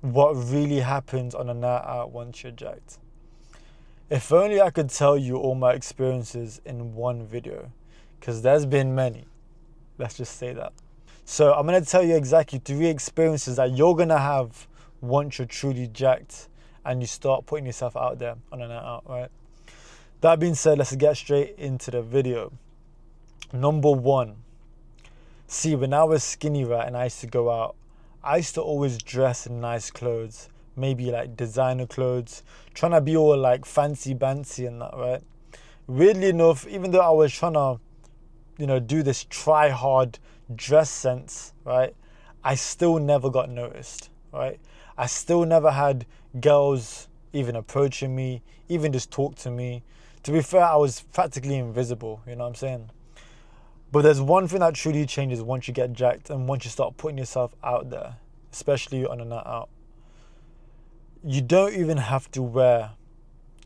what really happens on a night out once you're jacked. If only I could tell you all my experiences in one video, because there's been many. Let's just say that. So I'm going to tell you exactly 3 experiences that you're going to have once you're truly jacked and you start putting yourself out there on a night out, right? That being said, let's get straight into the video. Number 1. See, when I was skinny, right, and I used to go out, I used to always dress in nice clothes, maybe like designer clothes, trying to be all like fancy bancy and that, right? Weirdly enough, even though I was trying to, do this try hard dress sense, right, I still never got noticed, right? I still never had girls even approaching me, even just talk to me. To be fair, I was practically invisible, you know what I'm saying? But there's one thing that truly changes once you get jacked and once you start putting yourself out there, especially on a night out. You don't even have to wear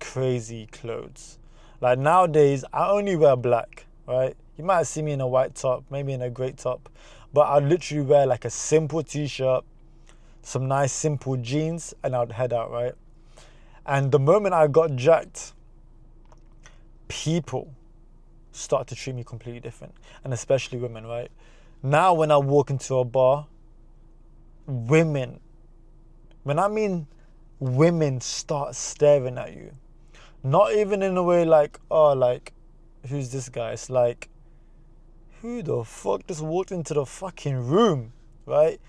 crazy clothes. Like nowadays, I only wear black, right? You might see me in a white top, maybe in a grey top, but I'd literally wear like a simple t-shirt, some nice simple jeans, and I'd head out, right? And the moment I got jacked, people start to treat me completely different, and especially women, right? Now when I walk into a bar, women, when I mean women start staring at you, not even in a way like, oh, like, who's this guy? It's like, who the fuck just walked into the fucking room, right?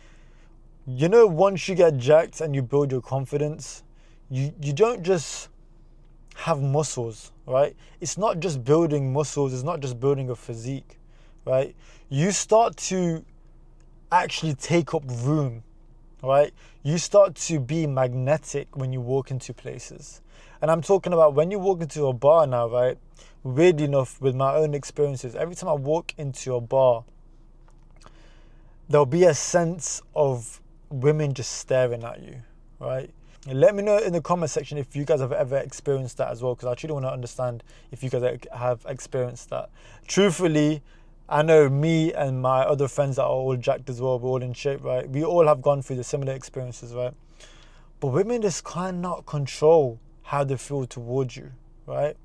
You know, once you get jacked and you build your confidence, you don't just have muscles, right? It's not just building muscles, it's not just building a physique, right? You start to actually take up room, right? You start to be magnetic when you walk into places. And I'm talking about when you walk into a bar now, right? Weirdly enough, with my own experiences, every time I walk into a bar, there'll be a sense of women just staring at you, right? Let me know in the comment section if you guys have ever experienced that as well, because I truly want to understand if you guys have experienced that. Truthfully, I know me and my other friends that are all jacked as well, we're all in shape, right? We all have gone through the similar experiences, right? But women just cannot control how they feel towards you, right?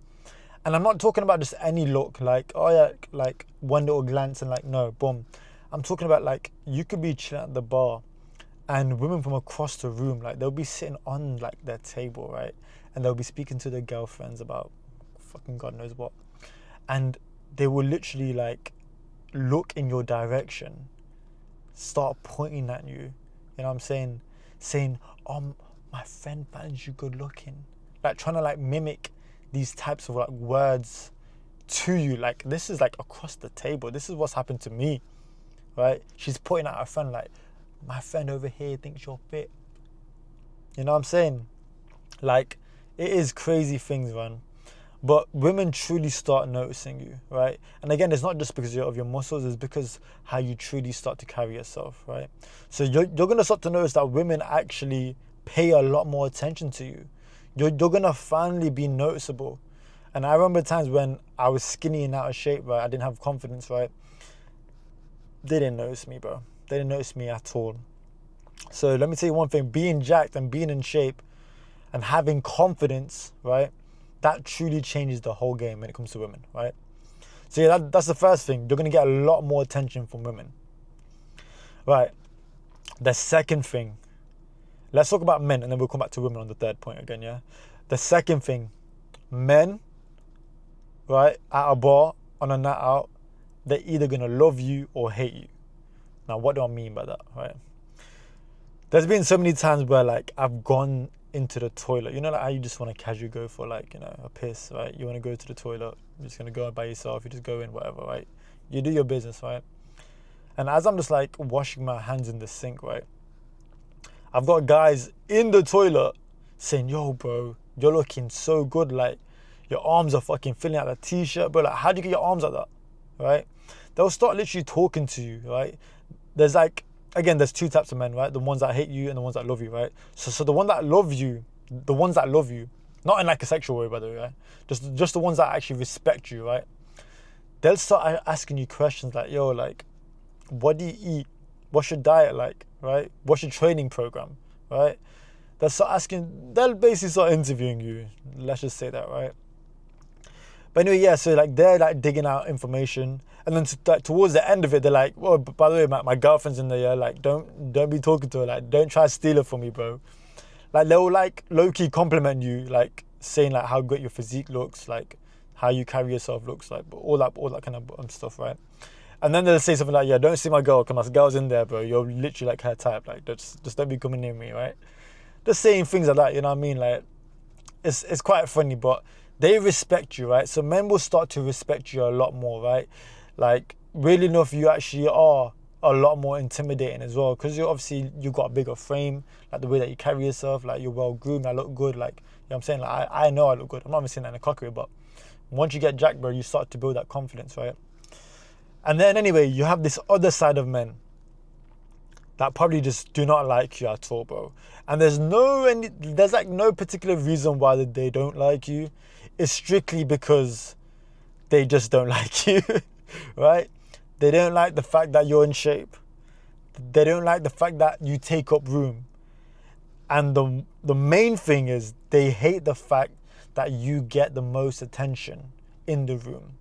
And I'm not talking about just any look, like, oh yeah, like one little glance and like, no, boom. I'm talking about like, you could be chilling at the bar and women from across the room, like they'll be sitting on like their table, right? And they'll be speaking to their girlfriends about fucking God knows what. And they will literally like look in your direction, start pointing at you, you know what I'm saying? Saying, my friend finds you good looking. Like trying to like mimic these types of like words to you. Like this is like across the table. This is what's happened to me, right? She's pointing at her friend like, my friend over here thinks you're fit. You know what I'm saying? Like, it is crazy things, man. But women truly start noticing you, right? And again, it's not just because of your muscles, it's because how you truly start to carry yourself, right? So you're going to start to notice that women actually pay a lot more attention to you. You're going to finally be noticeable. And I remember times when I was skinny and out of shape, right? I didn't have confidence, right? They didn't notice me, bro. They didn't notice me at all. So let me tell you one thing, being jacked and being in shape and having confidence, right? That truly changes the whole game when it comes to women, right? So yeah, that's the first thing. You're going to get a lot more attention from women. Right. The second thing, let's talk about men and then we'll come back to women on the third point again, yeah? The second thing, men, right, at a bar, on a night out, they're either going to love you or hate you. Now, what do I mean by that, right? There's been so many times where like I've gone into the toilet. You know, like how you just want to casually go for like, a piss, right? You want to go to the toilet. You're just going to go by yourself. You just go in, whatever, right? You do your business, right? And as I'm just like washing my hands in the sink, right? I've got guys in the toilet saying, yo, bro, you're looking so good. Like your arms are fucking filling out the t-shirt, bro. Like, how do you get your arms like that, right? They'll start literally talking to you, right? There's like, again, there's 2 types of men, right? The ones that hate you and the ones that love you, right? So the ones that love you, not in like a sexual way, by the way, right? Just the ones that actually respect you, right? They'll start asking you questions like, yo, like, what do you eat? What's your diet like, right? What's your training program, right? They'll basically start interviewing you. Let's just say that, right? But anyway, yeah, so like they're like digging out information, and then towards the end of it, they're like, "Well, by the way, my girlfriend's in there. Yeah, like don't be talking to her. Like don't try to steal her from me, bro." Like they'll like low key compliment you, like saying like how great your physique looks, like how you carry yourself looks, like all that kind of stuff, right? And then they'll say something like, "Yeah, don't see my girl, cause my girl's in there, bro. You're literally like her type. Like just don't be coming near me, right?" Just saying things like that, you know what I mean? Like it's quite funny, but they respect you, right? So men will start to respect you a lot more, right? Like really enough, you actually are a lot more intimidating as well, because you've got a bigger frame, like the way that you carry yourself, like you're well groomed, I look good, like, you know what I'm saying? Like I know I look good. I'm not even saying that in a cocky way, but once you get jacked, bro, you start to build that confidence, right? And then anyway, you have this other side of men that probably just do not like you at all, bro. And there's like no particular reason why they don't like you. It's strictly because they just don't like you, right? They don't like the fact that you're in shape. They don't like the fact that you take up room. And the main thing is they hate the fact that you get the most attention in the room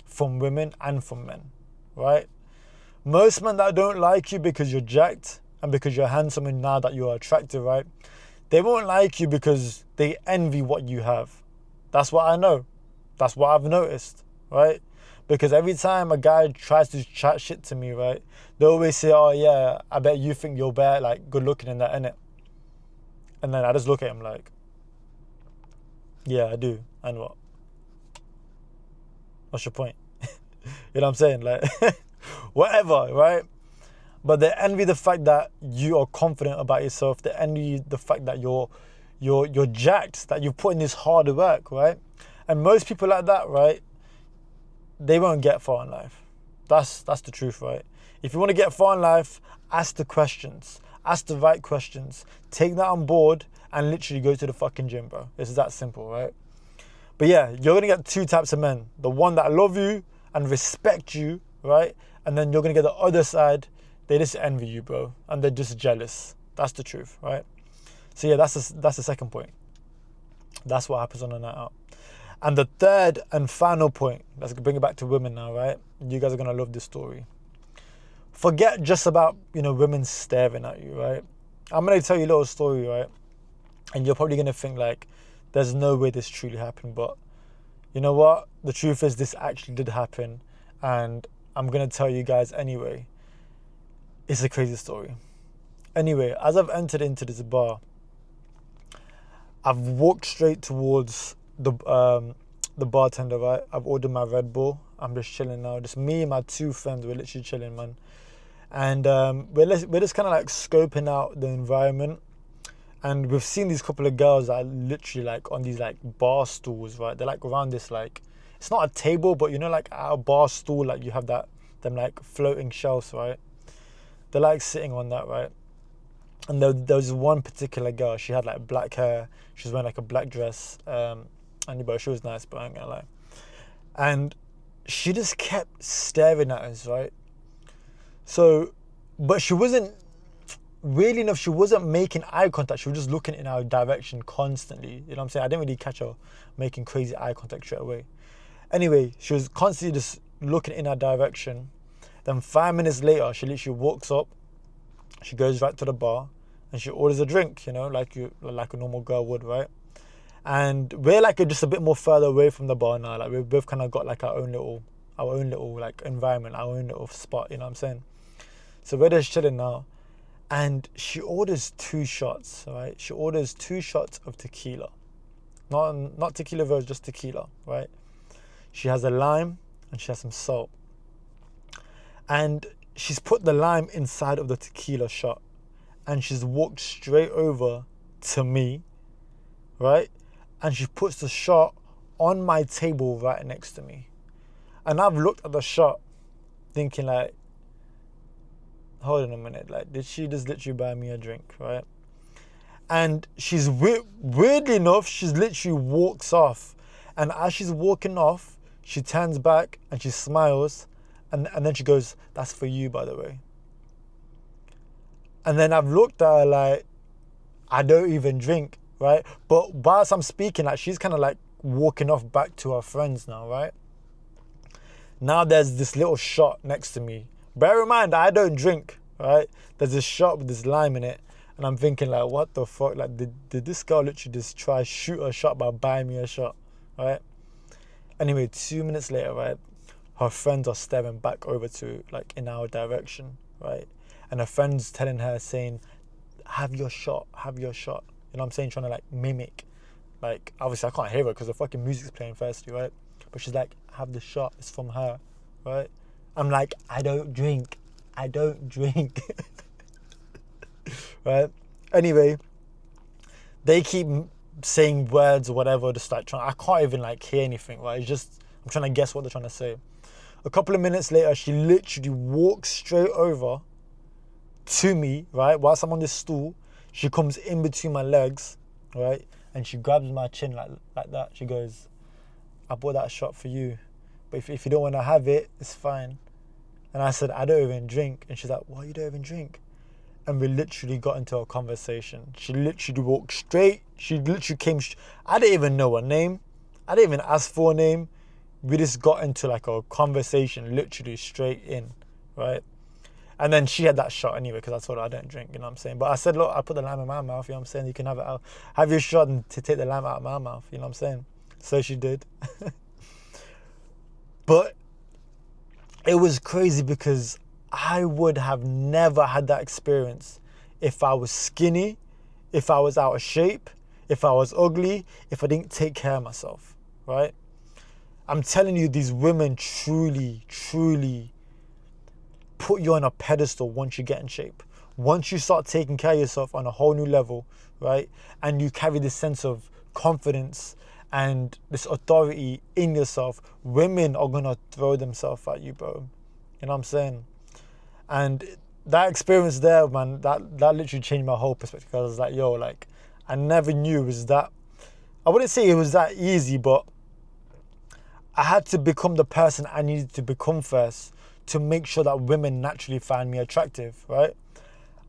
from women and from men, right? Most men that don't like you because you're jacked and because you're handsome and now that you're attractive, right? They won't like you because they envy what you have. That's what I know. That's what I've noticed, right? Because every time a guy tries to chat shit to me, right, they always say, "Oh yeah, I bet you think you're better, like good looking in that, innit?" And then I just look at him like, "Yeah, I do. And what? What's your point?" You know what I'm saying? Like, whatever, right? But they envy the fact that you are confident about yourself. They envy the fact that you're jacked, that you've put in this hard work, right? And most people like that, right, they won't get far in life. That's the truth, right? If you want to get far in life, ask the questions. Ask the right questions. Take that on board and literally go to the fucking gym, bro. It's that simple, right? But yeah, you're going to get two types of men. The one that love you and respect you, right? And then you're going to get the other side. They just envy you, bro. And they're just jealous. That's the truth, right? So yeah, that's the second point. That's what happens on a night out. And the third and final point, let's bring it back to women now, right? You guys are going to love this story. Forget just about, women staring at you, right? I'm going to tell you a little story, right? And you're probably going to think like, there's no way this truly happened. But you know what? The truth is this actually did happen. And I'm going to tell you guys anyway. It's a crazy story. Anyway, as I've entered into this bar, I've walked straight towards the bartender, right? I've ordered my Red Bull. I'm just chilling now. Just me and my two friends. We're literally chilling, man. And we're just kind of like scoping out the environment. And we've seen these couple of girls that are literally like on these like bar stools, right? They're like around this like, it's not a table, but like at a bar stool, like you have them like floating shelves, right? They're like sitting on that, right? And there was one particular girl. She had like black hair. She was wearing like a black dress. And she was nice, but I ain't gonna lie. And she just kept staring at us, right? So, but she wasn't really enough. She wasn't making eye contact. She was just looking in our direction constantly. You know what I'm saying? I didn't really catch her making crazy eye contact straight away. Anyway, she was constantly just looking in our direction. Then 5 minutes later, she literally walks up. She goes right to the bar and she orders a drink, like a normal girl would, right? And we're like just a bit more further away from the bar now. Like we've both kind of got like our own little like environment, our own little spot, you know what I'm saying? So we're just chilling now. And she orders 2 shots, right? She orders 2 shots of tequila. Not tequila rose, just tequila, right? She has a lime and she has some salt. And she's put the lime inside of the tequila shot. And she's walked straight over to me, right? And she puts the shot on my table right next to me. And I've looked at the shot thinking like, hold on a minute, like did she just literally buy me a drink, right? And she's weirdly enough, she's literally walks off. And as she's walking off, she turns back and she smiles. And then she goes, "That's for you, by the way." And then I've looked at her like, I don't even drink, right? But whilst I'm speaking, like, she's kind of like walking off back to her friends now, right? Now there's this little shot next to me. Bear in mind, I don't drink, right? There's this shot with this lime in it. And I'm thinking, like, what the fuck? Like, did this girl literally just try shoot a shot by buying me a shot, right? Anyway, 2 minutes later, right, her friends are staring back over to, like, in our direction, right? And her friend's telling her, saying, have your shot, have your shot. You know what I'm saying? Trying to, like, mimic. Like, obviously, I can't hear her because the fucking music's playing firstly, right? But she's like, have the shot. It's from her, right? I'm like, I don't drink. I don't drink. Right? Anyway, they keep saying words or whatever, just like trying. I can't even like hear anything, right? It's just, I'm trying to guess what they're trying to say. A couple of minutes later, she literally walks straight over to me, right? Whilst I'm on this stool, she comes in between my legs, right? And she grabs my chin like that. She goes, I bought that shot for you, but if you don't want to have it, it's fine. And I said, I don't even drink. And she's like, why you don't even drink? And we literally got into a conversation. She literally walked straight. She literally came. I didn't even know her name. I didn't even ask for her name. We just got into like a conversation, literally straight in, right? And then she had that shot anyway because I told her I don't drink, you know what I'm saying? But I said, look, I put the lime in my mouth, you know what I'm saying? You can have it out. Have your shot and to take the lime out of my mouth, you know what I'm saying? So she did. But it was crazy because I would have never had that experience if I was skinny, if I was out of shape, if I was ugly, if I didn't take care of myself, right? I'm telling you, these women truly, truly put you on a pedestal once you get in shape. Once you start taking care of yourself on a whole new level, right? And you carry this sense of confidence and this authority in yourself, women are gonna throw themselves at you, bro. You know what I'm saying? And that experience there, man, that literally changed my whole perspective. I was like, yo, like, I never knew it was that, I wouldn't say it was that easy, but I had to become the person I needed to become first to make sure that women naturally find me attractive, right?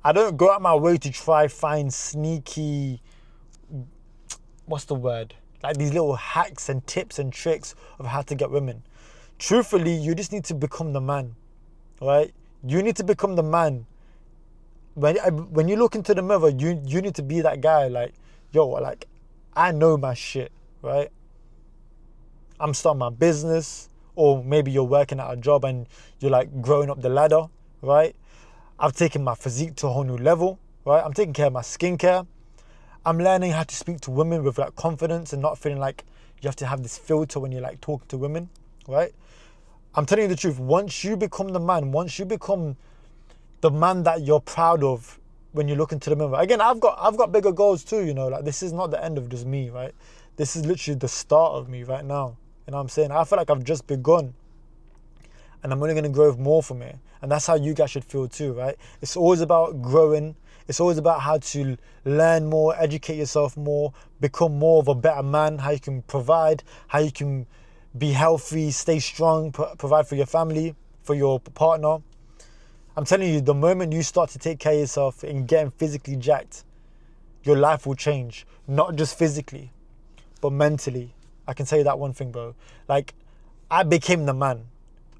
I don't go out my way to try find sneaky, what's the word? Like these little hacks and tips and tricks of how to get women. Truthfully, you just need to become the man, right? You need to become the man. When you look into the mirror, you need to be that guy. Like, yo, like, I know my shit, right? I'm starting my business, or maybe you're working at a job and you're like growing up the ladder, right? I've taken my physique to a whole new level, right? I'm taking care of my skincare. I'm learning how to speak to women with like confidence and not feeling like you have to have this filter when you're like talking to women, right? I'm telling you the truth. Once you become the man, once you become the man that you're proud of when you look into the mirror. Again, I've got bigger goals too, you know, like this is not the end of just me, right? This is literally the start of me right now. You know what I'm saying? I feel like I've just begun and I'm only going to grow more from it. And that's how you guys should feel too, right? It's always about growing. It's always about how to learn more, educate yourself more, become more of a better man, how you can provide, how you can be healthy, stay strong, provide for your family, for your partner. I'm telling you, the moment you start to take care of yourself and getting physically jacked, your life will change. Not just physically, but mentally. I can tell you that one thing, bro. Like, I became the man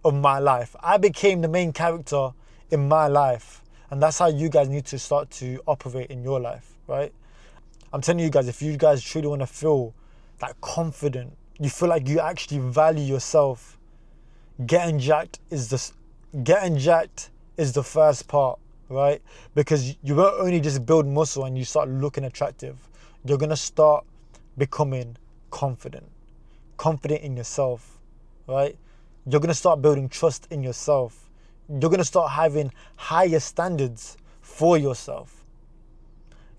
of my life. I became the main character in my life. And that's how you guys need to start to operate in your life, right? I'm telling you guys, if you guys truly want to feel like confident, you feel like you actually value yourself, getting jacked is the first part, right? Because you won't only just build muscle and you start looking attractive. You're going to start becoming confident in yourself, right? You're going to start building trust in yourself. You're going to start having higher standards for yourself.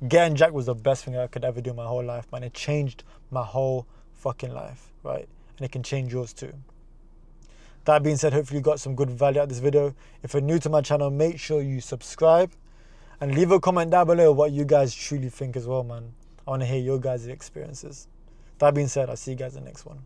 Getting jacked was the best thing I could ever do in my whole life, man. It changed my whole fucking life, right? And it can change yours too. That being said, hopefully you got some good value out of this video. If you're new to my channel, make sure you subscribe and leave a comment down below what you guys truly think as well, man. I want to hear your guys' experiences. That being said, I'll see you guys in the next one.